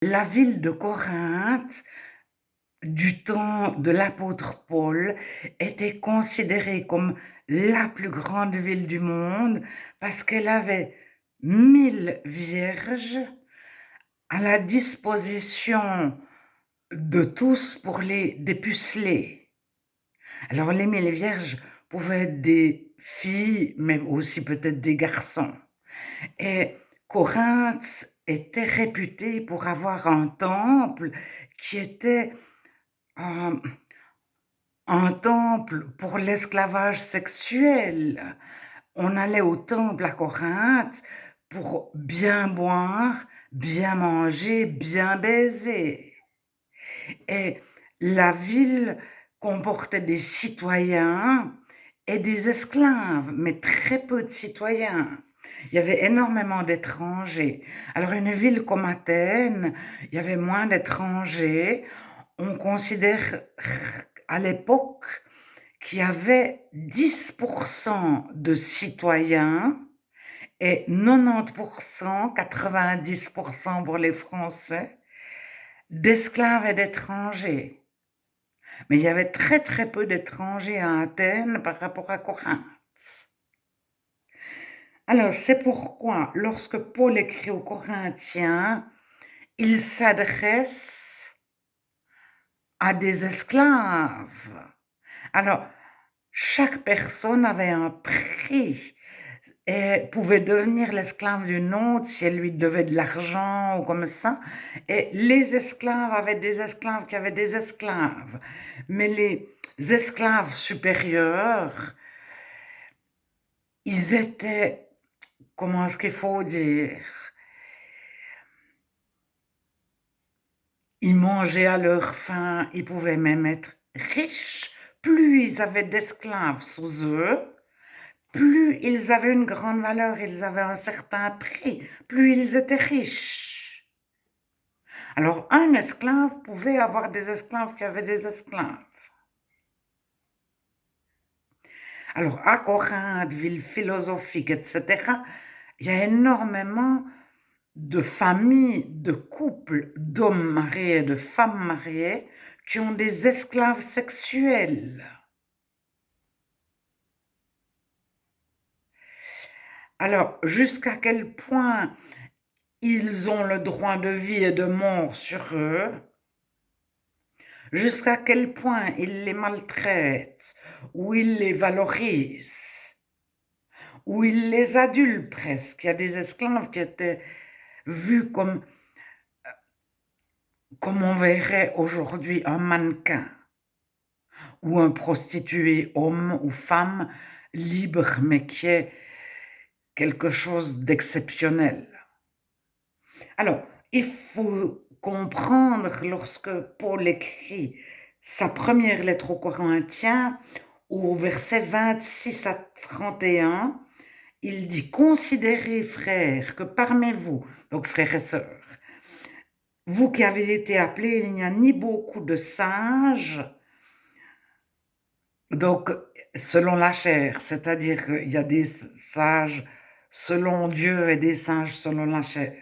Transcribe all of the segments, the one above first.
La ville de Corinthe, du temps de l'apôtre Paul, était considérée comme la plus grande ville du monde parce qu'elle avait 1000 vierges à la disposition de tous pour les dépuceler. Alors les 1000 vierges pouvaient être des filles, mais aussi peut-être des garçons. Et Corinthe était réputée pour avoir un temple qui était un, un temple pour l'esclavage sexuel. On allait au temple à Corinthe pour bien boire, bien manger, bien baiser. Et la ville comportait des citoyens et des esclaves, mais très peu de citoyens. Il y avait énormément d'étrangers. Alors une ville comme Athènes, il y avait moins d'étrangers. On considère à l'époque qu'il y avait 10% de citoyens et 90%, 90% pour les Français, d'esclaves et d'étrangers. Mais il y avait très très peu d'étrangers à Athènes par rapport à Corinthe. Alors c'est pourquoi lorsque Paul écrit aux Corinthiens, il s'adresse à des esclaves. Alors chaque personne avait un prix et pouvait devenir l'esclave d'une autre si elle lui devait de l'argent ou comme ça. Et les esclaves avaient des esclaves qui avaient des esclaves. Mais les esclaves supérieurs, ils étaient, comment est-ce qu'il faut dire, ils mangeaient à leur faim, ils pouvaient même être riches. Plus ils avaient d'esclaves sous eux, plus ils avaient une grande valeur, ils avaient un certain prix, plus ils étaient riches. Alors, un esclave pouvait avoir des esclaves qui avaient des esclaves. Alors, à Corinthe, ville philosophique, etc., il y a énormément de familles, de couples d'hommes mariés et de femmes mariées qui ont des esclaves sexuels. Alors, jusqu'à quel point ils ont le droit de vie et de mort sur eux, jusqu'à quel point ils les maltraitent, ou ils les valorisent, ou ils les adulent presque. Il y a des esclaves qui étaient vus comme on verrait aujourd'hui un mannequin, ou un prostitué homme ou femme libre, mais qui est quelque chose d'exceptionnel. Alors, il faut comprendre lorsque Paul écrit sa première lettre aux Corinthiens, au verset 26 à 31, il dit « Considérez, frères, que parmi vous, donc frères et sœurs, vous qui avez été appelés, il n'y a ni beaucoup de sages, donc selon la chair, c'est-à-dire qu'il y a des sages selon Dieu et des sages selon la chair,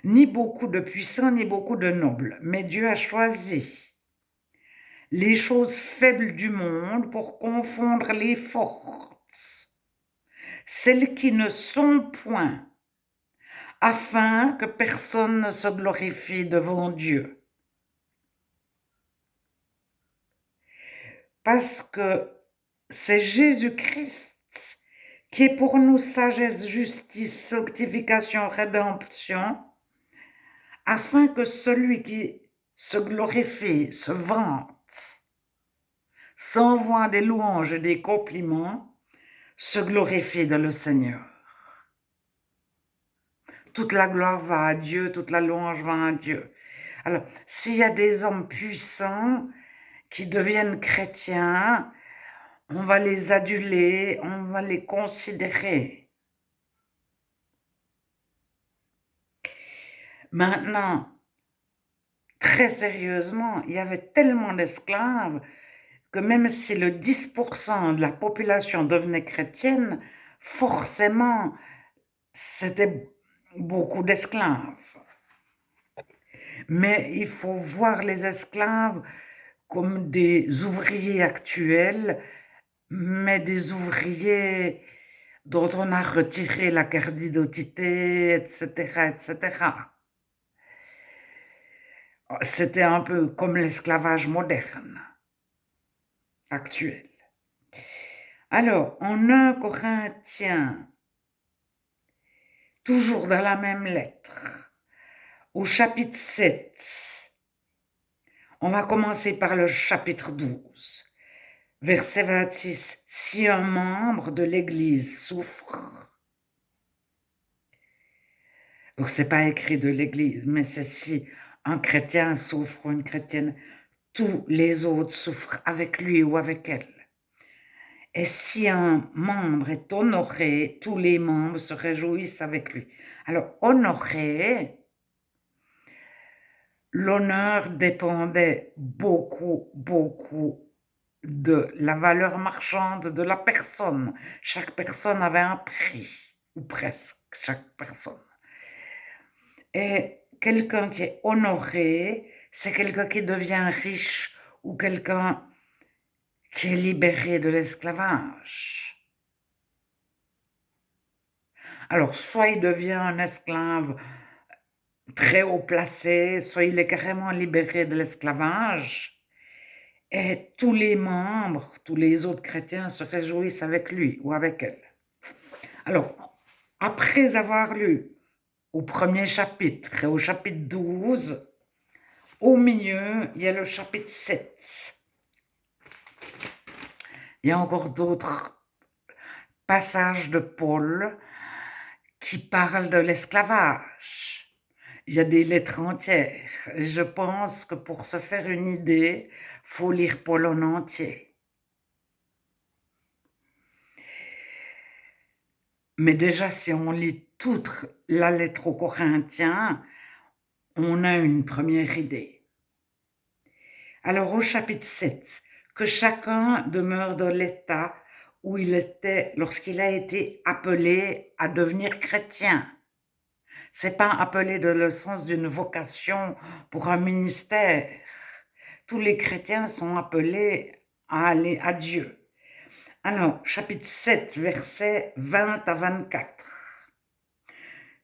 ni beaucoup de puissants, ni beaucoup de nobles, mais Dieu a choisi les choses faibles du monde pour confondre les fortes, celles qui ne sont point, afin que personne ne se glorifie devant Dieu. Parce que c'est Jésus-Christ qui est pour nous sagesse, justice, sanctification, rédemption, afin que celui qui se glorifie, se vante, s'envoie des louanges et des compliments, se glorifie dans le Seigneur. Toute la gloire va à Dieu, toute la louange va à Dieu. Alors, s'il y a des hommes puissants qui deviennent chrétiens, on va les aduler, on va les considérer. Maintenant, très sérieusement, il y avait tellement d'esclaves que même si le 10% de la population devenait chrétienne, forcément, c'était beaucoup d'esclaves. Mais il faut voir les esclaves comme des ouvriers actuels, mais des ouvriers dont on a retiré la carte d'identité, etc., etc. C'était un peu comme l'esclavage moderne, actuel. Alors, en 1 Corinthiens, toujours dans la même lettre, au chapitre 7, on va commencer par le chapitre 12, verset 26. Si un membre de l'Église souffre, donc c'est pas écrit de l'Église, mais c'est si un chrétien souffre ou une chrétienne, tous les autres souffrent avec lui ou avec elle. Et si un membre est honoré, tous les membres se réjouissent avec lui. Alors, honoré, l'honneur dépendait beaucoup de la valeur marchande de la personne. Chaque personne avait un prix, ou presque chaque personne. Et quelqu'un qui est honoré, c'est quelqu'un qui devient riche ou quelqu'un qui est libéré de l'esclavage. Alors, soit il devient un esclave très haut placé, soit il est carrément libéré de l'esclavage, et tous les membres, tous les autres chrétiens se réjouissent avec lui ou avec elle. Alors, après avoir lu au premier chapitre et au chapitre 12, au milieu, il y a le chapitre 7. Il y a encore d'autres passages de Paul qui parlent de l'esclavage. Il y a des lettres entières. Et je pense que pour se faire une idée, il faut lire Paul en entier. Mais déjà, si on lit toute la lettre aux Corinthiens, on a une première idée. Alors au chapitre 7, que chacun demeure dans l'état où il était lorsqu'il a été appelé à devenir chrétien. C'est pas appelé dans le sens d'une vocation pour un ministère. Tous les chrétiens sont appelés à aller à Dieu. Alors, chapitre 7, versets 20 à 24.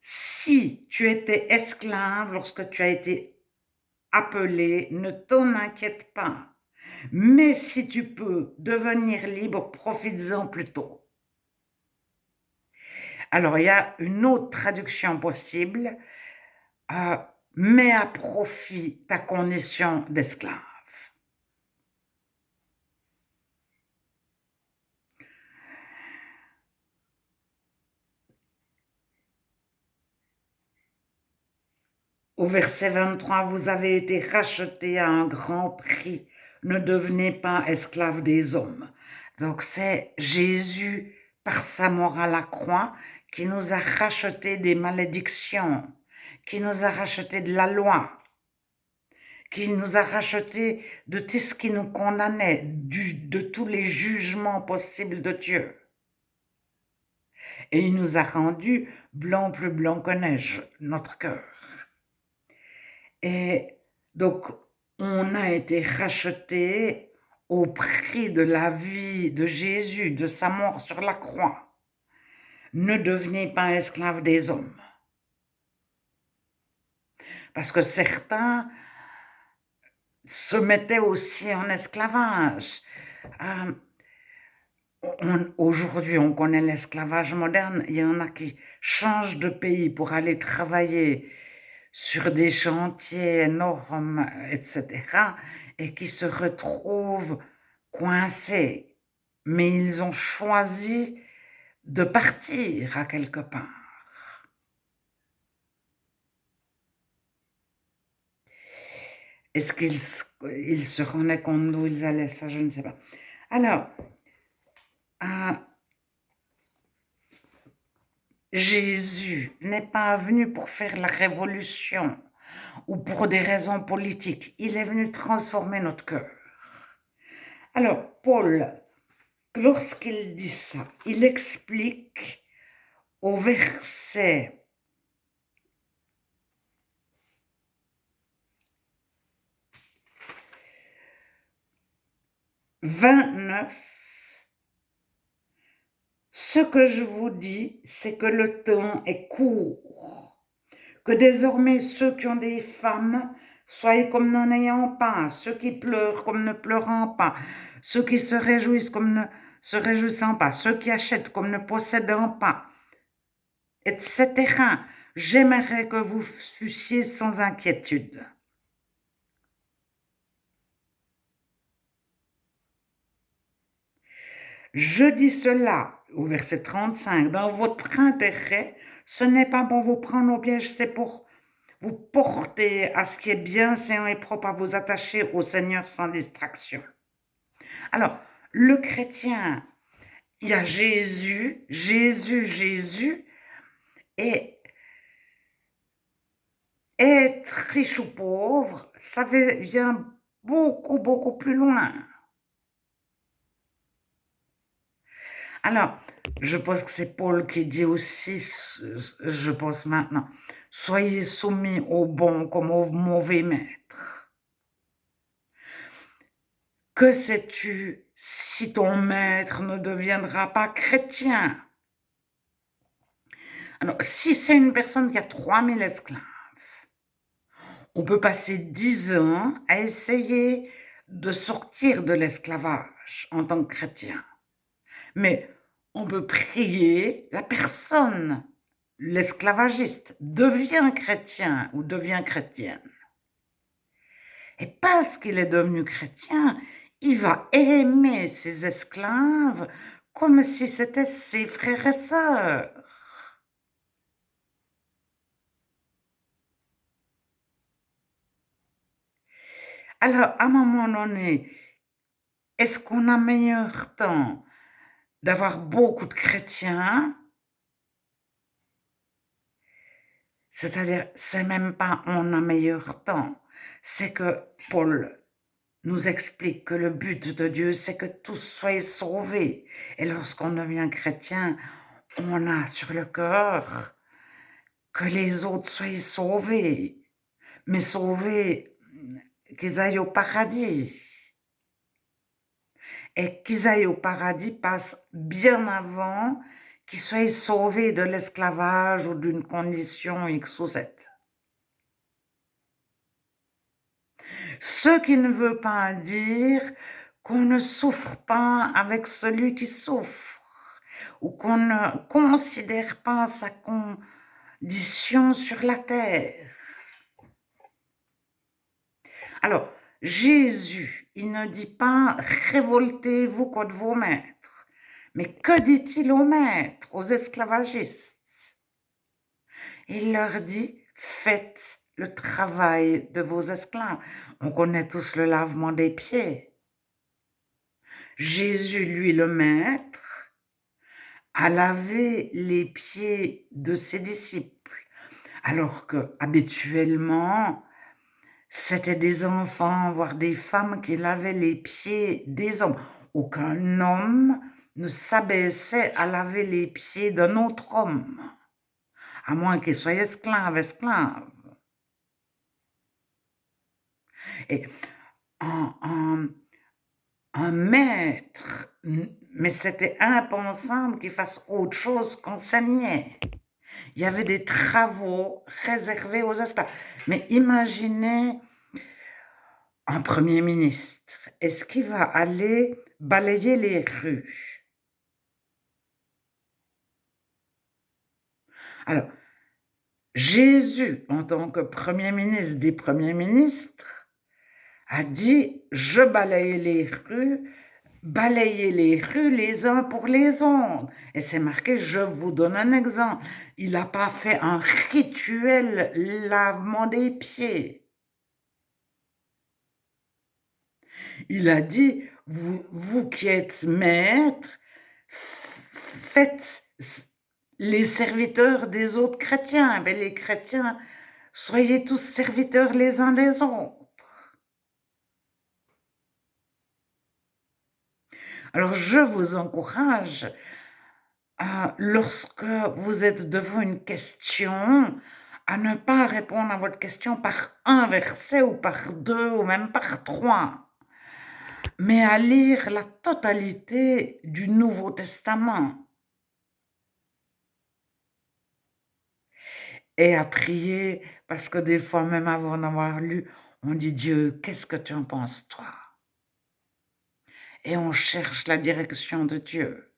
Si tu étais esclave lorsque tu as été appelé, ne t'en inquiète pas. Mais si tu peux devenir libre, profites-en plutôt. Alors, il y a une autre traduction possible. Mets à profit ta condition d'esclave. Au verset 23, vous avez été rachetés à un grand prix. Ne devenez pas esclaves des hommes. Donc c'est Jésus, par sa mort à la croix, qui nous a rachetés des malédictions, qui nous a rachetés de la loi, qui nous a rachetés de tout ce qui nous condamnait, de tous les jugements possibles de Dieu. Et il nous a rendus blancs plus blancs que neige, notre cœur. Et donc, on a été rachetés au prix de la vie de Jésus, de sa mort sur la croix. Ne devenez pas esclaves des hommes. Parce que certains se mettaient aussi en esclavage. Aujourd'hui, on connaît l'esclavage moderne. Il y en a qui changent de pays pour aller travailler sur des chantiers énormes, etc., et qui se retrouvent coincés. Mais ils ont choisi de partir à quelque part. Est-ce qu'ils se rendaient compte d'où ils allaient? Ça, je ne sais pas. Alors, Jésus n'est pas venu pour faire la révolution ou pour des raisons politiques. Il est venu transformer notre cœur. Alors, Paul, lorsqu'il dit ça, il explique au verset 29. Ce que je vous dis, c'est que le temps est court, que désormais ceux qui ont des femmes, soyez comme n'en ayant pas, ceux qui pleurent comme ne pleurant pas, ceux qui se réjouissent comme ne se réjouissant pas, ceux qui achètent comme ne possédant pas, etc. J'aimerais que vous fussiez sans inquiétude. Je dis cela au verset 35, dans votre intérêt, ce n'est pas pour vous prendre au piège, c'est pour vous porter à ce qui est bien, sain et propre, à vous attacher au Seigneur sans distraction. Alors, le chrétien, il y a Jésus, et être riche ou pauvre, ça vient beaucoup plus loin. Alors, je pense que c'est Paul qui dit aussi, je pense maintenant, soyez soumis au bon comme au mauvais maître. Que sais-tu si ton maître ne deviendra pas chrétien? Alors, si c'est une personne qui a 3000 esclaves, on peut passer 10 ans à essayer de sortir de l'esclavage en tant que chrétien. Mais on peut prier, la personne, l'esclavagiste, devient chrétien ou devient chrétienne. Et parce qu'il est devenu chrétien, il va aimer ses esclaves comme si c'était ses frères et sœurs. Alors, à un moment donné, est-ce qu'on a meilleur temps d'avoir beaucoup de chrétiens? C'est-à-dire, c'est même pas on a meilleur temps, c'est que Paul nous explique que le but de Dieu, c'est que tous soient sauvés. Et lorsqu'on devient chrétien, on a sur le cœur que les autres soient sauvés, mais sauvés, qu'ils aillent au paradis. Et qu'ils aillent au paradis passe bien avant qu'ils soient sauvés de l'esclavage ou d'une condition X ou Z. Ce qui ne veut pas dire qu'on ne souffre pas avec celui qui souffre, ou qu'on ne considère pas sa condition sur la terre. Alors, Jésus, il ne dit pas « révoltez-vous contre vos maîtres », mais que dit-il aux maîtres, aux esclavagistes? Il leur dit « faites le travail de vos esclaves ». On connaît tous le lavement des pieds. Jésus, lui, le maître, a lavé les pieds de ses disciples, alors que habituellement, c'était des enfants, voire des femmes qui lavaient les pieds des hommes. Aucun homme ne s'abaissait à laver les pieds d'un autre homme, à moins qu'il soit esclave. Et un maître, mais c'était impensable qu'il fasse autre chose qu'enseigner. Il y avait des travaux réservés aux esclaves. Mais imaginez un premier ministre. Est-ce qu'il va aller balayer les rues? Alors, Jésus, en tant que premier ministre des premiers ministres, a dit « je balaye les rues les uns pour les autres ». Et c'est marqué « je vous donne un exemple ». Il n'a pas fait un rituel lavement des pieds. Il a dit « vous qui êtes maîtres, faites les serviteurs des autres chrétiens. » Ben, les chrétiens, soyez tous serviteurs les uns des autres. Alors, je vous encourage, lorsque vous êtes devant une question, à ne pas répondre à votre question par un verset ou par deux ou même par trois. mais à lire la totalité du Nouveau Testament et à prier, parce que des fois, même avant d'avoir lu, on dit: «Dieu, qu'est-ce que tu en penses, toi?» Et on cherche la direction de Dieu.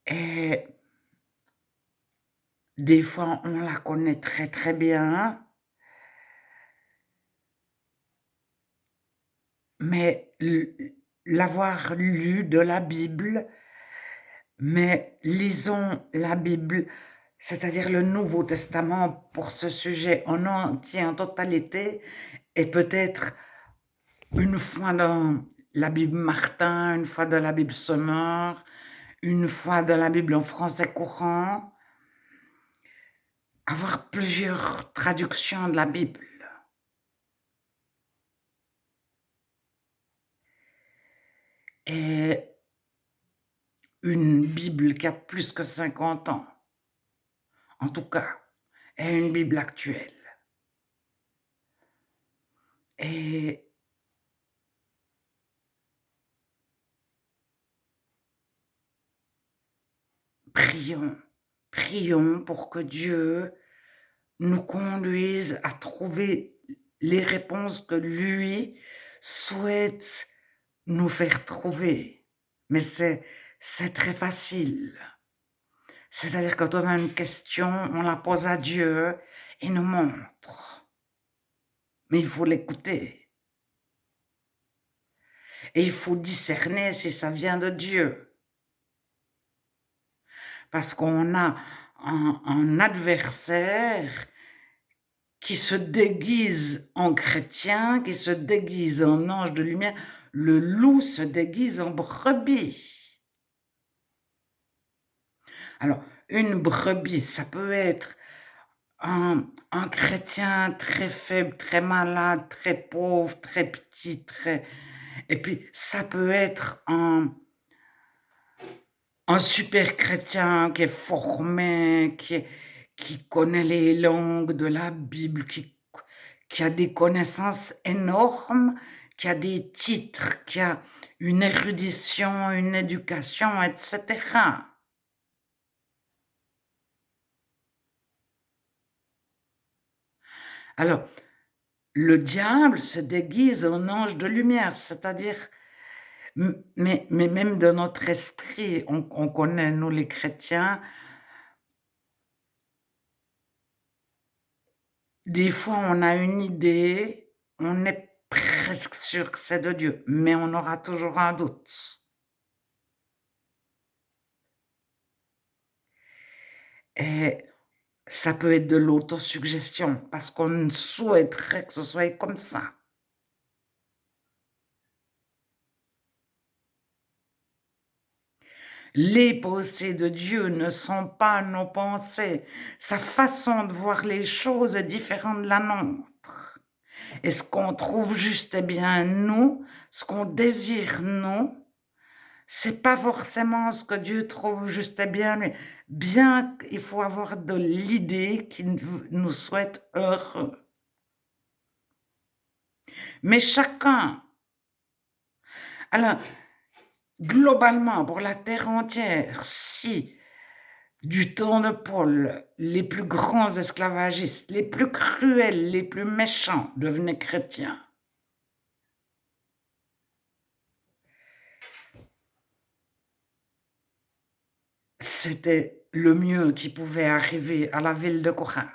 Et des fois, on la connaît très, très bien, mais l'avoir lu de la Bible, mais lisons la Bible, c'est-à-dire le Nouveau Testament pour ce sujet en entier, en totalité, et peut-être une fois dans la Bible Martin, une fois dans la Bible Semeur, une fois dans la Bible en français courant, avoir plusieurs traductions de la Bible. Et une Bible qui a plus que 50 ans, en tout cas, est une Bible actuelle. Et prions, prions pour que Dieu nous conduise à trouver les réponses que lui souhaite nous faire trouver. Mais c'est très facile. C'est-à-dire quand on a une question, on la pose à Dieu, il nous montre. Mais il faut l'écouter. Et il faut discerner si ça vient de Dieu. Parce qu'on a un adversaire qui se déguise en chrétien, qui se déguise en ange de lumière. Le loup se déguise en brebis. Alors, une brebis, ça peut être un chrétien très faible, très malade, très pauvre, très petit, très... Et puis, ça peut être un super chrétien qui est formé, qui connaît les langues de la Bible, qui a des connaissances énormes, qui a des titres, qui a une érudition, une éducation, etc. Alors, le diable se déguise en ange de lumière, c'est-à-dire, mais même dans notre esprit, on connaît, nous les chrétiens, des fois on a une idée, on est presque sûr que c'est de Dieu, mais on aura toujours un doute. Et ça peut être de l'autosuggestion, parce qu'on souhaiterait que ce soit comme ça. Les pensées de Dieu ne sont pas nos pensées. Sa façon de voir les choses est différente de la nôtre. Et ce qu'on trouve juste et bien nous, ce qu'on désire nous, c'est pas forcément ce que Dieu trouve juste et bien lui. Bien qu'il faut avoir de l'idée qu'il nous souhaite heureux. Mais chacun, alors globalement pour la terre entière, si du temps de Paul, les plus grands esclavagistes, les plus cruels, les plus méchants devenaient chrétiens, c'était le mieux qui pouvait arriver à la ville de Corinthe.